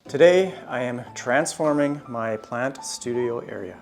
Today, I am transforming my plant studio area.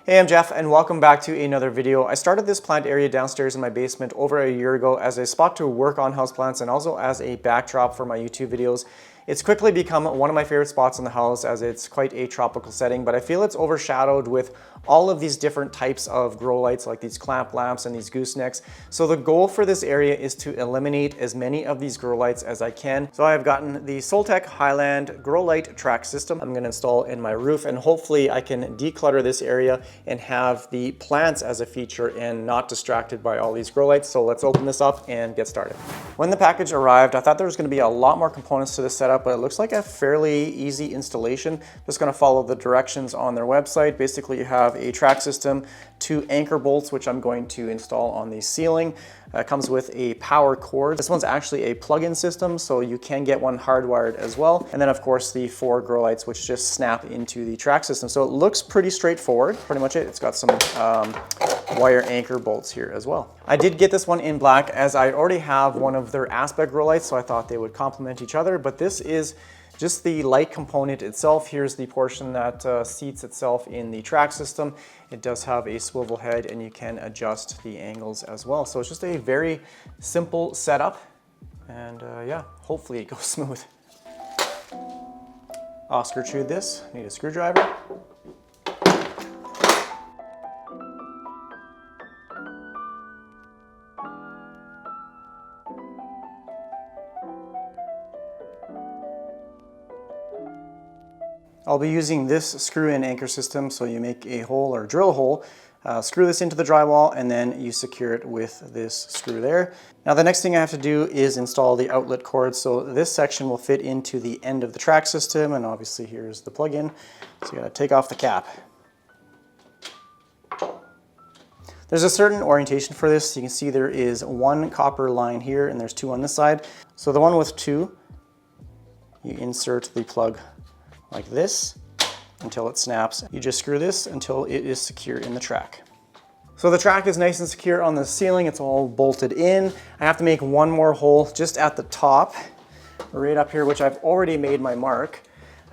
Hey, I'm Jeff and welcome back to another video. I started this plant area downstairs in my basement over a year ago as a spot to work on houseplants and also as a backdrop for my YouTube videos. It's quickly become one of my favorite spots in the house as it's quite a tropical setting, but I feel it's overshadowed with all of these different types of grow lights like these clamp lamps and these goosenecks. So the goal for this area is to eliminate as many of these grow lights as I can. So I've gotten the Soltech Highland grow light track system I'm going to install in my roof, and hopefully I can declutter this area and have the plants as a feature and not distracted by all these grow lights. So let's open this up and get started. When the package arrived, I thought there was going to be a lot more components to this setup, but it looks like a fairly easy installation. Just going to follow the directions on their website. Basically, you have a track system, 2 anchor bolts, which I'm going to install on the ceiling. It comes with a power cord. This one's actually a plug-in system, so you can get one hardwired as well. And then of course the 4 grow lights, which just snap into the track system. So it looks pretty straightforward, pretty much it. It's got some wire anchor bolts here as well. I did get this one in black as I already have one of their aspect grow lights, so I thought they would complement each other, but this is just the light component itself. Here's the portion that seats itself in the track system. It does have a swivel head and you can adjust the angles as well. So it's just a very simple setup, and yeah, hopefully it goes smooth. Oscar chewed this, need a screwdriver. I'll be using this screw-in anchor system, so you make a hole or drill a hole, screw this into the drywall, and then you secure it with this screw there. Now the next thing I have to do is install the outlet cord, so this section will fit into the end of the track system, and obviously here's the plug-in, so you gotta take off the cap. There's a certain orientation for this. You can see there is 1 copper line here and there's 2 on this side. So the one with 2, you insert the plug like this until it snaps. You just screw this until it is secure in the track. So the track is nice and secure on the ceiling. It's all bolted in. I have to make one more hole just at the top, right up here, which I've already made my mark.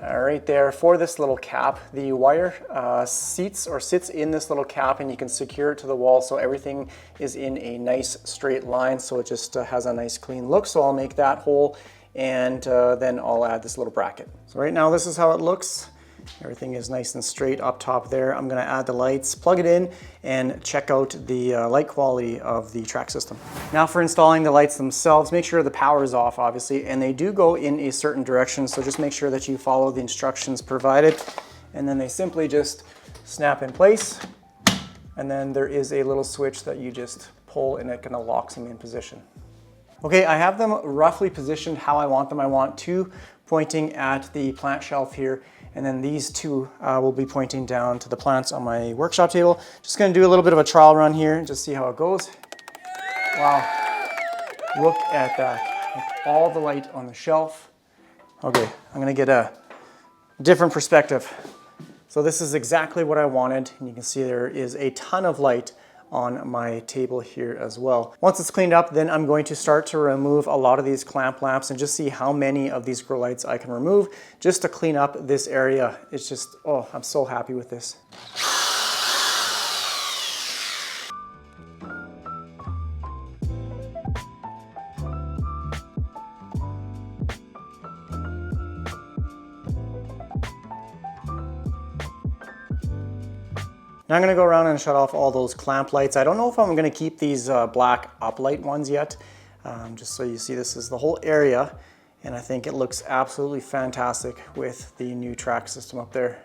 Right there for this little cap. The wire sits in this little cap, and you can secure it to the wall so everything is in a nice straight line, so it just has a nice clean look. So I'll make that hole, and then I'll add this little bracket. So right now this is how it looks. Everything is nice and straight up top there. I'm gonna add the lights, plug it in, and check out the light quality of the track system. Now for installing the lights themselves, make sure the power is off, obviously, and they do go in a certain direction, so just make sure that you follow the instructions provided, and then they simply just snap in place, and then there is a little switch that you just pull and it kind of locks them in position. Okay, I have them roughly positioned how I want them. I want 2 pointing at the plant shelf here, and then these 2 will be pointing down to the plants on my workshop table. Just gonna do a little bit of a trial run here and just see how it goes. Wow, look at that. Like all the light on the shelf. Okay, I'm gonna get a different perspective. So this is exactly what I wanted, and you can see there is a ton of light on my table here as well. Once it's cleaned up, then I'm going to start to remove a lot of these clamp lamps and just see how many of these grow lights I can remove just to clean up this area. It's just, oh, I'm so happy with this. Now I'm going to go around and shut off all those clamp lights. I don't know if I'm going to keep these black uplight ones yet. Just so you see, this is the whole area, and I think it looks absolutely fantastic with the new track system up there.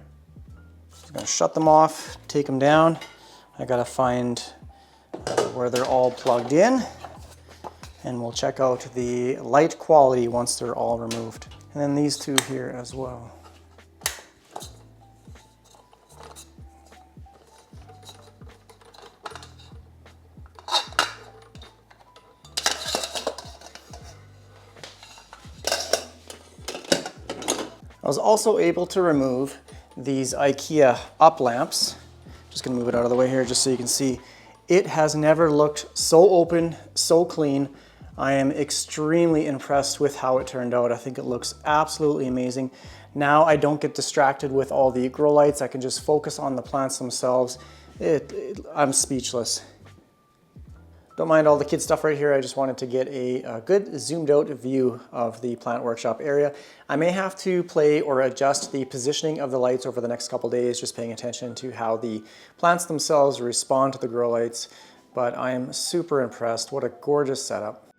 Just going to shut them off, take them down. I got to find where they're all plugged in, and we'll check out the light quality once they're all removed. And then these 2 here as well. I was also able to remove these IKEA up lamps. Just gonna move it out of the way here just so you can see. It has never looked so open, so clean. I am extremely impressed with how it turned out. I think it looks absolutely amazing. Now I don't get distracted with all the grow lights. I can just focus on the plants themselves. I'm speechless. Don't mind all the kid stuff right here. I just wanted to get a good zoomed out view of the plant workshop area. I may have to play or adjust the positioning of the lights over the next couple days, just paying attention to how the plants themselves respond to the grow lights. But I am super impressed. What a gorgeous setup.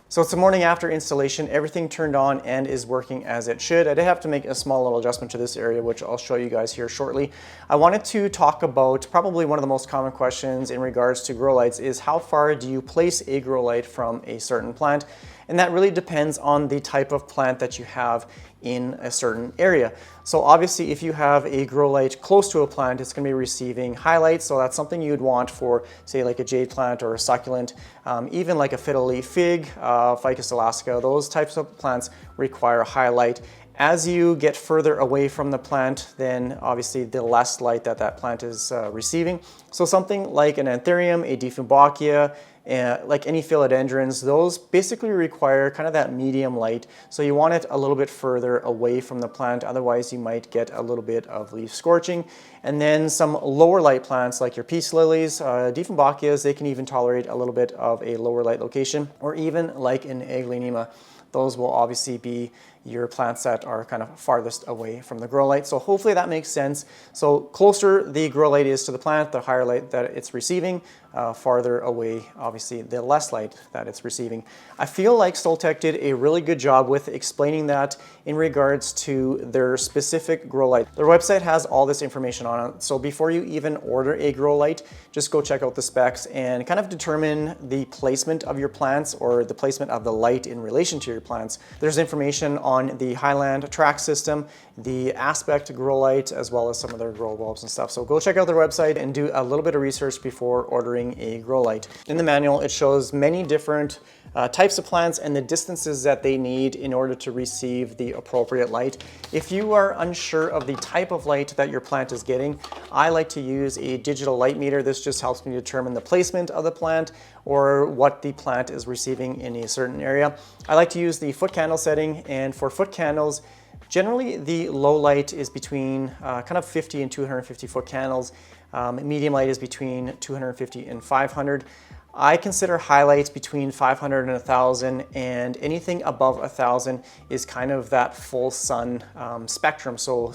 So it's the morning after installation, everything turned on and is working as it should. I did have to make a small little adjustment to this area, which I'll show you guys here shortly. I wanted to talk about probably one of the most common questions in regards to grow lights is how far do you place a grow light from a certain plant? And that really depends on the type of plant that you have in a certain area. So obviously if you have a grow light close to a plant, it's going to be receiving highlights. So that's something you'd want for, say, like a jade plant or a succulent, even like a fiddle leaf fig, Ficus elastica. Those types of plants require highlight. As you get further away from the plant, then obviously the less light that that plant is receiving. So something like an anthurium, a Dieffenbachia, like any philodendrons, those basically require kind of that medium light. So you want it a little bit further away from the plant, otherwise you might get a little bit of leaf scorching. And then some lower light plants like your peace lilies, Dieffenbachias, they can even tolerate a little bit of a lower light location, or even like an Aglaonema. Those will obviously be your plants that are kind of farthest away from the grow light. So hopefully that makes sense. So closer the grow light is to the plant, the higher light that it's receiving. Farther away, obviously, the less light that it's receiving. I feel like Soltech did a really good job with explaining that in regards to their specific grow light. Their website has all this information on it. So before you even order a grow light, just go check out the specs and kind of determine the placement of your plants or the placement of the light in relation to your plants. There's information on the Highland track system, the Aspect grow light, as well as some of their grow bulbs and stuff. So go check out their website and do a little bit of research before ordering a grow light. In the manual, it shows many different types of plants and the distances that they need in order to receive the appropriate light. If you are unsure of the type of light that your plant is getting, I like to use a digital light meter. This just helps me determine the placement of the plant or what the plant is receiving in a certain area. I like to use the foot candle setting, and for foot candles, generally the low light is between kind of 50 and 250 foot candles. Medium light is between 250 and 500. I consider highlights between 500 and 1,000, and anything above 1,000 is kind of that full sun spectrum. So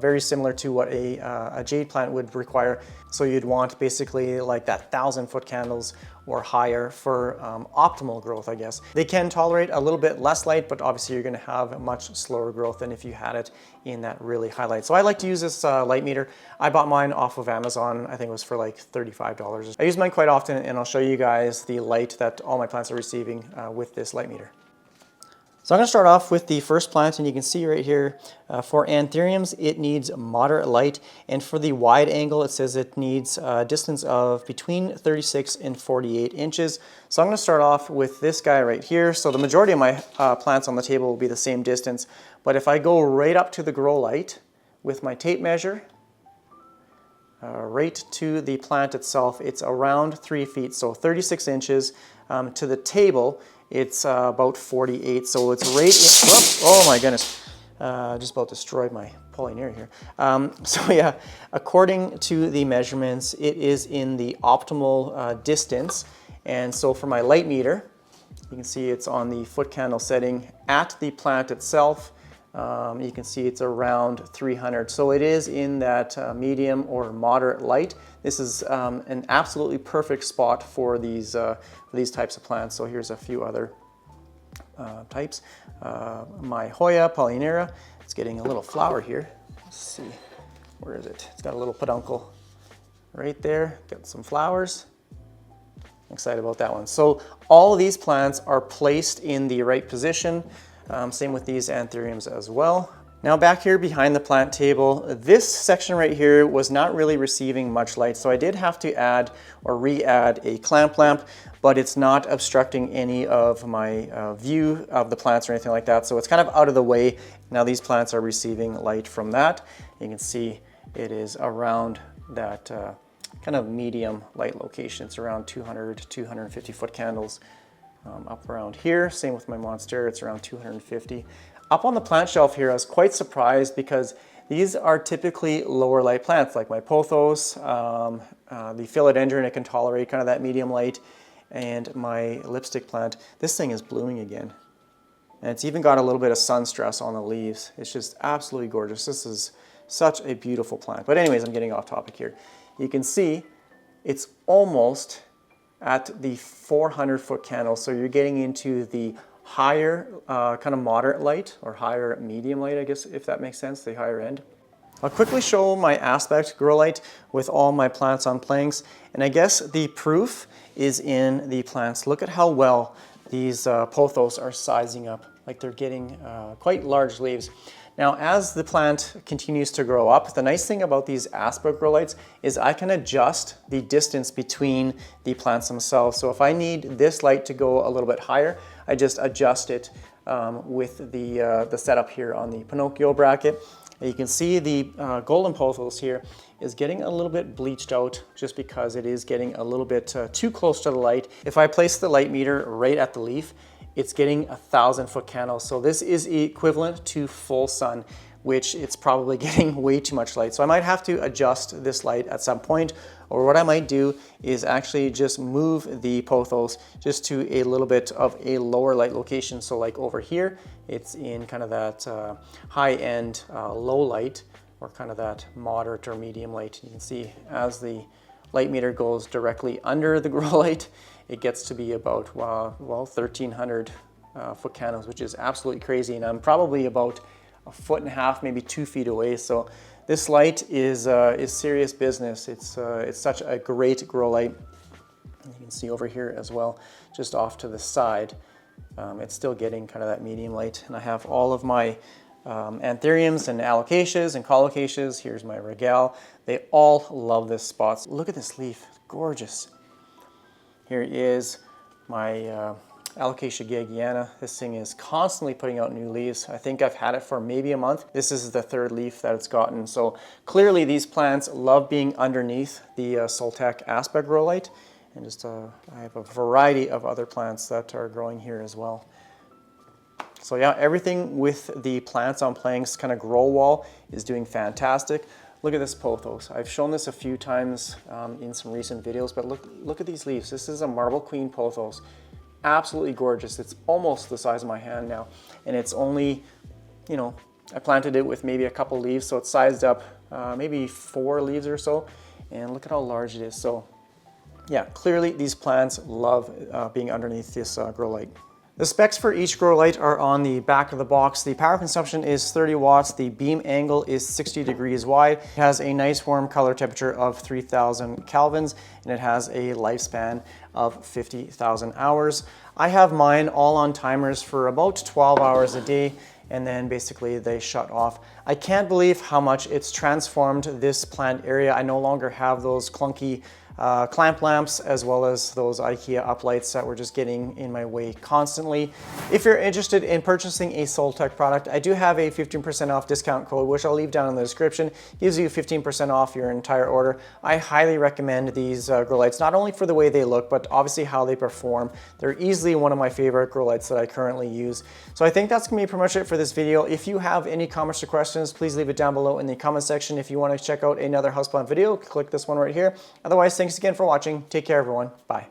very similar to what a jade plant would require. So you'd want basically like that 1,000-foot candles or higher for optimal growth, I guess. They can tolerate a little bit less light, but obviously you're gonna have a much slower growth than if you had it in that really high light. So I like to use this light meter. I bought mine off of Amazon. I think it was for like $35. I use mine quite often, and I'll show you guys the light that all my plants are receiving with this light meter. So I'm going to start off with the first plant, and you can see right here for anthuriums it needs moderate light, and for the wide angle it says it needs a distance of between 36 and 48 inches. So I'm going to start off with this guy right here. So the majority of my plants on the table will be the same distance, but if I go right up to the grow light with my tape measure, right to the plant itself, it's around 3 feet, so 36 inches. To the table, it's about 48, so it's right in, oh my goodness, just about destroyed my polyneer here. So yeah, according to the measurements, it is in the optimal distance. And so for my light meter, you can see it's on the foot candle setting at the plant itself. You can see it's around 300. So it is in that medium or moderate light. This is an absolutely perfect spot for these types of plants. So here's a few other types. My Hoya polyneura, it's getting a little flower here. Let's see, where is it? It's got a little peduncle right there. Got some flowers. excited about that one. So all of these plants are placed in the right position. Same with these anthuriums as well. Now back here behind the plant table, this section right here was not really receiving much light, so I did have to add or re-add a clamp lamp, but it's not obstructing any of my view of the plants or anything like that, so it's kind of out of the way. Now these plants are receiving light from that. You can see it is around that kind of medium light location. It's around 200 to 250 foot candles up around here. Same with my Monstera, it's around 250. Up on the plant shelf here, I was quite surprised because these are typically lower light plants, like my pothos, the philodendron, it can tolerate kind of that medium light, and my lipstick plant. This thing is blooming again. And it's even got a little bit of sun stress on the leaves. It's just absolutely gorgeous. This is such a beautiful plant. But anyways, I'm getting off topic here. You can see it's almost at the 400 foot candle, so you're getting into the higher kind of moderate light, or higher medium light, I guess, if that makes sense, the higher end. I'll quickly show my aspect grow light with all my plants on planks, and I guess the proof is in the plants. Look at how well these pothos are sizing up, like they're getting quite large leaves. Now, as the plant continues to grow up, the nice thing about these aspect grow lights is I can adjust the distance between the plants themselves. So if I need this light to go a little bit higher, I just adjust it with the setup here on the Pinocchio bracket. And you can see the golden pothos here is getting a little bit bleached out just because it is getting a little bit too close to the light. If I place the light meter right at the leaf, it's getting 1,000 foot candles. So this is equivalent to full sun, which it's probably getting way too much light. So I might have to adjust this light at some point, or what I might do is actually just move the pothos just to a little bit of a lower light location. So like over here, it's in kind of that high end low light, or kind of that moderate or medium light. You can see as the light meter goes directly under the grow light, it gets to be about, well, 1,300 foot candles, which is absolutely crazy. And I'm probably about 1.5 feet, maybe 2 feet away. So this light is serious business. It's such a great grow light. You can see over here as well, just off to the side, it's still getting kind of that medium light. And I have all of my anthuriums and alocasias and colocasias. Here's my regale. They all love this spot. Look at this leaf, it's gorgeous. Here is my Alocasia gigantea. This thing is constantly putting out new leaves. I think I've had it for maybe a month. This is the 3rd leaf that it's gotten. So clearly these plants love being underneath the Soltech aspect grow light. And just I have a variety of other plants that are growing here as well. So yeah, everything with the plants on planks kind of grow wall is doing fantastic. Look at this pothos. I've shown this a few times in some recent videos, but look at these leaves. This is a marble queen pothos. Absolutely gorgeous. It's almost the size of my hand now. And it's only, you know, I planted it with maybe a couple leaves, so it's sized up maybe 4 leaves or so. And look at how large it is. So yeah, clearly these plants love being underneath this grow light. The specs for each grow light are on the back of the box. The power consumption is 30 watts. The beam angle is 60 degrees wide. It has a nice warm color temperature of 3,000 kelvins, and it has a lifespan of 50,000 hours. I have mine all on timers for about 12 hours a day, and then basically they shut off. I can't believe how much it's transformed this plant area. I no longer have those clunky clamp lamps, as well as those IKEA uplights that were just getting in my way constantly. If you're interested in purchasing a Soltech product, I do have a 15% off discount code, which I'll leave down in the description. Gives you 15% off your entire order. I highly recommend these grow lights, not only for the way they look, but obviously how they perform. They're easily one of my favorite grow lights that I currently use. So I think that's gonna be pretty much it for this video. If you have any comments or questions, please leave it down below in the comment section. If you want to check out another houseplant video, click this one right here. Otherwise, thanks again for watching. Take care, everyone. Bye.